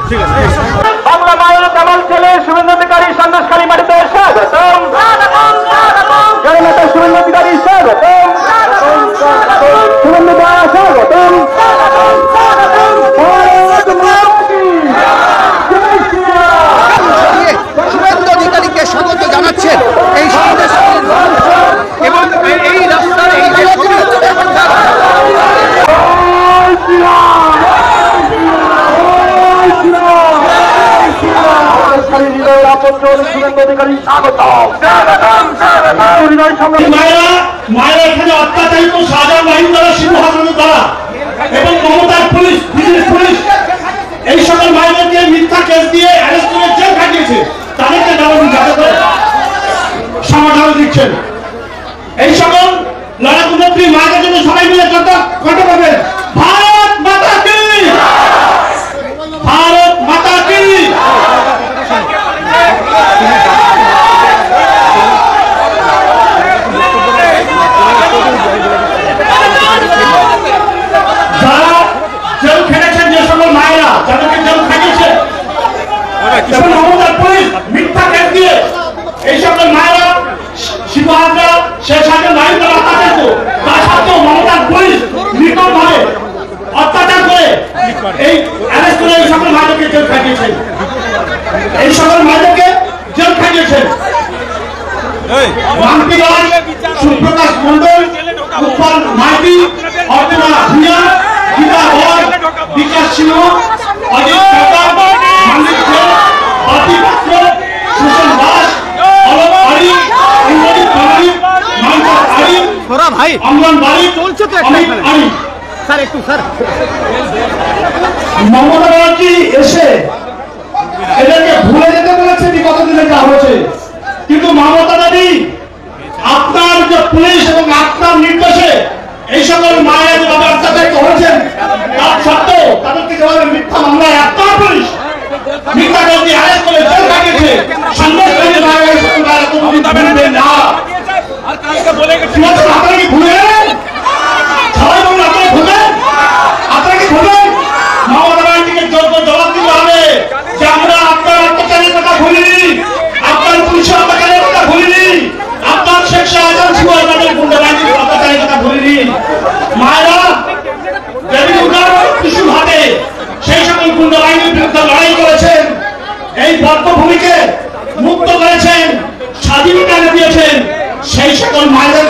ঠিক আছে বাংলা মায়ের কেমন ছেলে শুভেন্দু অধিকারী সন্দেশখালী মাটিতে স্বাগতম জননেতা শুভেন্দু অধিকারী স্বাগতম শুভেন্দু দা স্বাগতম শুভেন্দু অধিকারীকে স্বাগত জানাচ্ছেন এই সন্দেশখালীর মানুষ এবং এই রাস্তার এই যে মায়েরা এখানে অত্যাচারিত শাহজাহান বাহিনী দ্বারা সিংহাসনের দ্বারা এবং মমতার পুলিশ পুলিশ এই সকল মায়েদেরকে মিথ্যা কেস দিয়ে অ্যারেস্ট করে জেল খাটিয়েছে তাদেরকে সমাধান দিচ্ছেন। এই সকল লড়াকু নেত্রী মায়েদের জন্য সবাই মিলে কত পাবেন ভারত মাতা কি ভারত মাতা কি। যারা জেল খেটেছেন যে সকল মায়েরা যাদেরকে জেল খাটিয়েছে এবং মমতার পুলিশ মিথ্যা কেস দিয়ে এই সকল মায়েরা শিবহাজরা শেষহাজের লাইন দ্বারা অত্যাচারিত তা সত্ত্বেও মমতার পুলিশ নির্মমভাবে অত্যাচার করে এই অ্যারেস্ট করে এই সকল মায়েদেরকে জেল খাটিয়েছেন এই সকল মায়েদেরকে জেল খাটিয়েছেন মান্তি দাস সুপ্রকাশ মন্ডল উৎপল মাইতি অর্চনা ভূঁইয়া গীতা রয় বিকাশ সিংহ অজিত সরকার মানিক সেন বাপি পাত্র সুশান দাস অলক আরি ইন্দ্রজিৎ বাঙালি মানসার আরি ভাই অমরান বাড়ি চলছে তো অমিত আরি স্যার একটু স্যার মমতা ব্যানার্জি এসে এদেরকে ভুলে যেতে বলেছে বিগত দিনে যা হয়েছে কিন্তু মমতা দেবী আপনার যে পুলিশ এবং আপনার নির্দেশে এই সকল মায়ের যেভাবে অত্যাচারিত হয়েছেন তার সত্ত্বেও তাদেরকে যেভাবে মিথ্যা মামলায় আপনার পুলিশ মিথ্যা কেস দিয়ে অ্যারেস্ট করে জেল কাটিয়েছে সন্দেশখালী মায়ের এই সকল মায়েরা কোনোদিন ভুলবে না। আপনারা কি ভুলেন সবাই বলুন আপনারা ভুলেন আপনারা কি ভুলেন মমতা ব্যানার্জিকে যোগ্য জবাব দিতে হবে যে আমরা আপনার অত্যাচারের কথা ভুলিনি আপনার পুলিশের অত্যাচারের কথা ভুলিনি আপনার শেখ শাহজাহান শিবহাজের গুন্ডা বাহিনীর অত্যাচারের কথা ভুলিনি। মায়েরা দেবী দুর্গার ত্রিশূল হাতে সেই সকল গুন্ডা বাহিনীর বিরুদ্ধে লড়াই করেছেন এই বদ্ধভূমিকে মুক্ত করেছেন স্বাধীনতা এনে দিয়েছেন সেই সকল মায়েদের